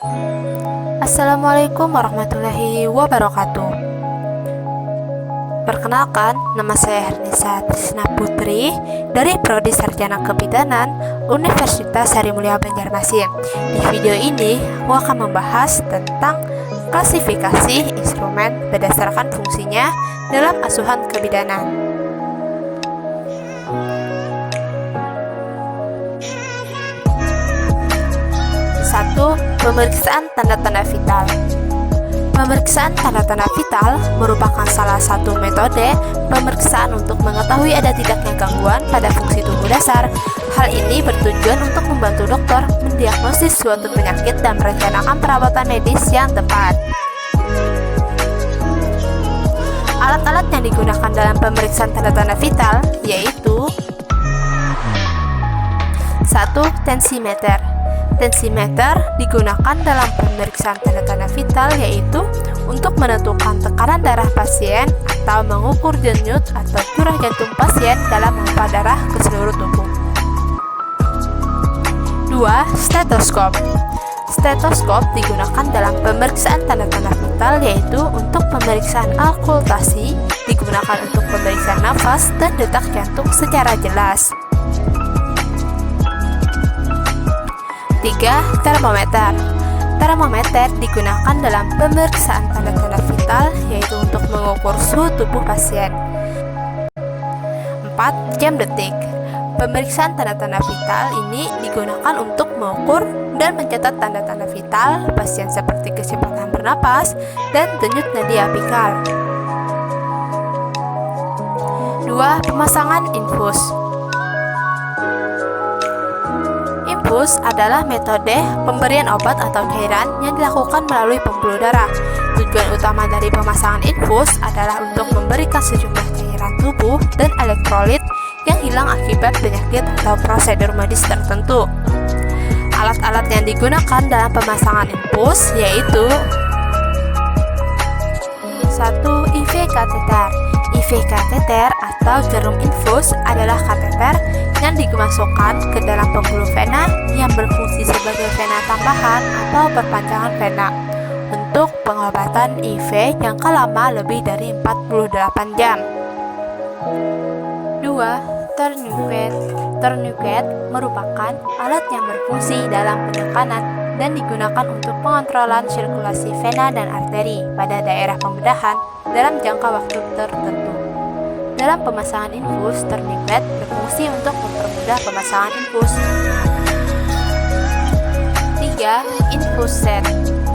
Assalamualaikum warahmatullahi wabarakatuh. Perkenalkan, nama saya Hernisa Trisna Putri dari Prodi Sarjana Kebidanan Universitas Sari Mulia Banjarmasin. Di video ini, aku akan membahas tentang klasifikasi instrumen berdasarkan fungsinya dalam asuhan kebidanan. 1. Pemeriksaan tanda-tanda vital. Pemeriksaan tanda-tanda vital merupakan salah satu metode pemeriksaan untuk mengetahui ada tidaknya gangguan pada fungsi tubuh dasar. Hal ini bertujuan untuk membantu dokter mendiagnosis suatu penyakit dan merencanakan perawatan medis yang tepat. Alat-alat yang digunakan dalam pemeriksaan tanda-tanda vital yaitu 1. Tensimeter. Tensimeter digunakan dalam pemeriksaan tanda-tanda vital yaitu untuk menentukan tekanan darah pasien atau mengukur denyut atau curah jantung pasien dalam memompa darah ke seluruh tubuh. 2. Stetoskop. Stetoskop digunakan dalam pemeriksaan tanda-tanda vital yaitu untuk pemeriksaan auskultasi, digunakan untuk pemeriksaan nafas dan detak jantung secara jelas. 3. Termometer. Termometer digunakan dalam pemeriksaan tanda-tanda vital yaitu untuk mengukur suhu tubuh pasien. 4. Jam detik. Pemeriksaan tanda-tanda vital ini digunakan untuk mengukur dan mencatat tanda-tanda vital pasien seperti kecepatan bernapas dan denyut nadi apikal. 2. Pemasangan infus. Infus adalah metode pemberian obat atau cairan yang dilakukan melalui pembuluh darah. Tujuan utama dari pemasangan infus adalah untuk memberikan sejumlah cairan tubuh dan elektrolit yang hilang akibat penyakit atau prosedur medis tertentu. Alat-alat yang digunakan dalam pemasangan infus yaitu 1. IV kateter. IV kateter atau jarum infus adalah kateter yang dimasukkan ke dalam pembuluh vena yang berfungsi sebagai vena tambahan atau perpanjangan vena untuk pengobatan IV jangka lama lebih dari 48 jam. 2. Tourniquet. Tourniquet merupakan alat yang berfungsi dalam penekanan dan digunakan untuk pengontrolan sirkulasi vena dan arteri pada daerah pembedahan dalam jangka waktu tertentu. Dalam pemasangan infus, tourniquet berfungsi untuk mempermudah pemasangan infus. 3. Infus set.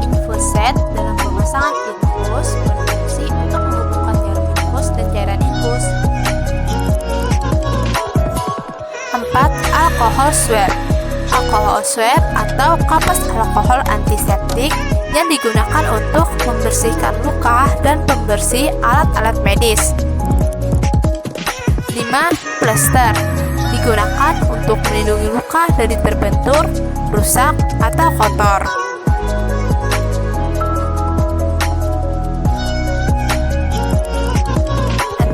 Infus set dalam pemasangan infus berfungsi untuk menghubungkan jarum infus dan cairan infus. 4. Alkohol swab. Alkohol swab atau kapas alkohol antiseptik yang digunakan untuk membersihkan luka dan pembersih alat-alat medis. 5. Plester digunakan untuk melindungi luka dari terbentur, rusak, atau kotor.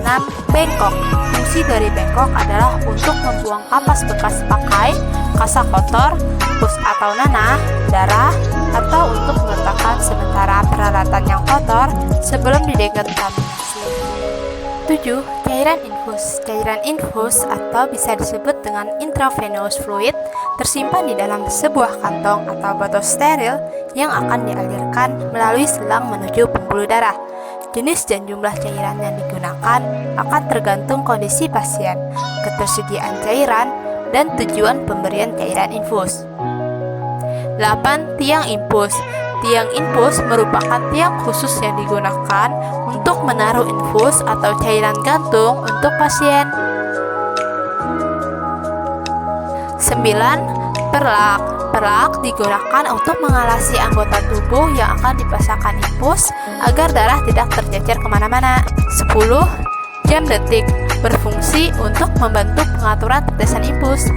6. Bengkok. Fungsi dari bengkok adalah untuk membuang kapas bekas pakai, kasa kotor, pus atau nanah, darah, atau untuk meletakkan sementara peralatan yang kotor sebelum didekontaminasi. 7. Cairan infus. Cairan infus atau bisa disebut dengan intravenous fluid tersimpan di dalam sebuah kantong atau botol steril yang akan dialirkan melalui selang menuju pembuluh darah. Jenis dan jumlah cairan yang digunakan akan tergantung kondisi pasien, ketersediaan cairan, dan tujuan pemberian cairan infus. 8. Tiang infus. Tiang infus merupakan tiang khusus yang digunakan untuk menaruh infus atau cairan gantung untuk pasien. 9. Perlak. Perlak digunakan untuk mengalasi anggota tubuh yang akan dipasangkan infus agar darah tidak tercecer kemana-mana. 10. Jam detik berfungsi untuk membantu pengaturan tetesan infus.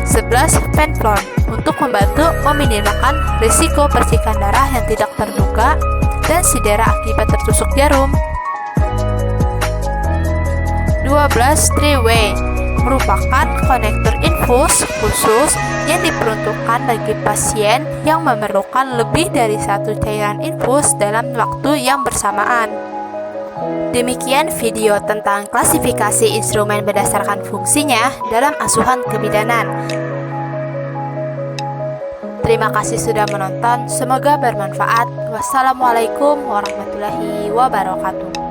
11. Venflon untuk membantu meminimalkan risiko percikan darah yang tidak terduga dan cedera akibat tertusuk jarum. 12. Three-way merupakan konektor infus infus khusus yang diperuntukkan bagi pasien yang memerlukan lebih dari satu cairan infus dalam waktu yang bersamaan. Demikian video tentang klasifikasi instrumen berdasarkan fungsinya dalam asuhan kebidanan. Terima kasih sudah menonton, semoga bermanfaat. Wassalamualaikum warahmatullahi wabarakatuh.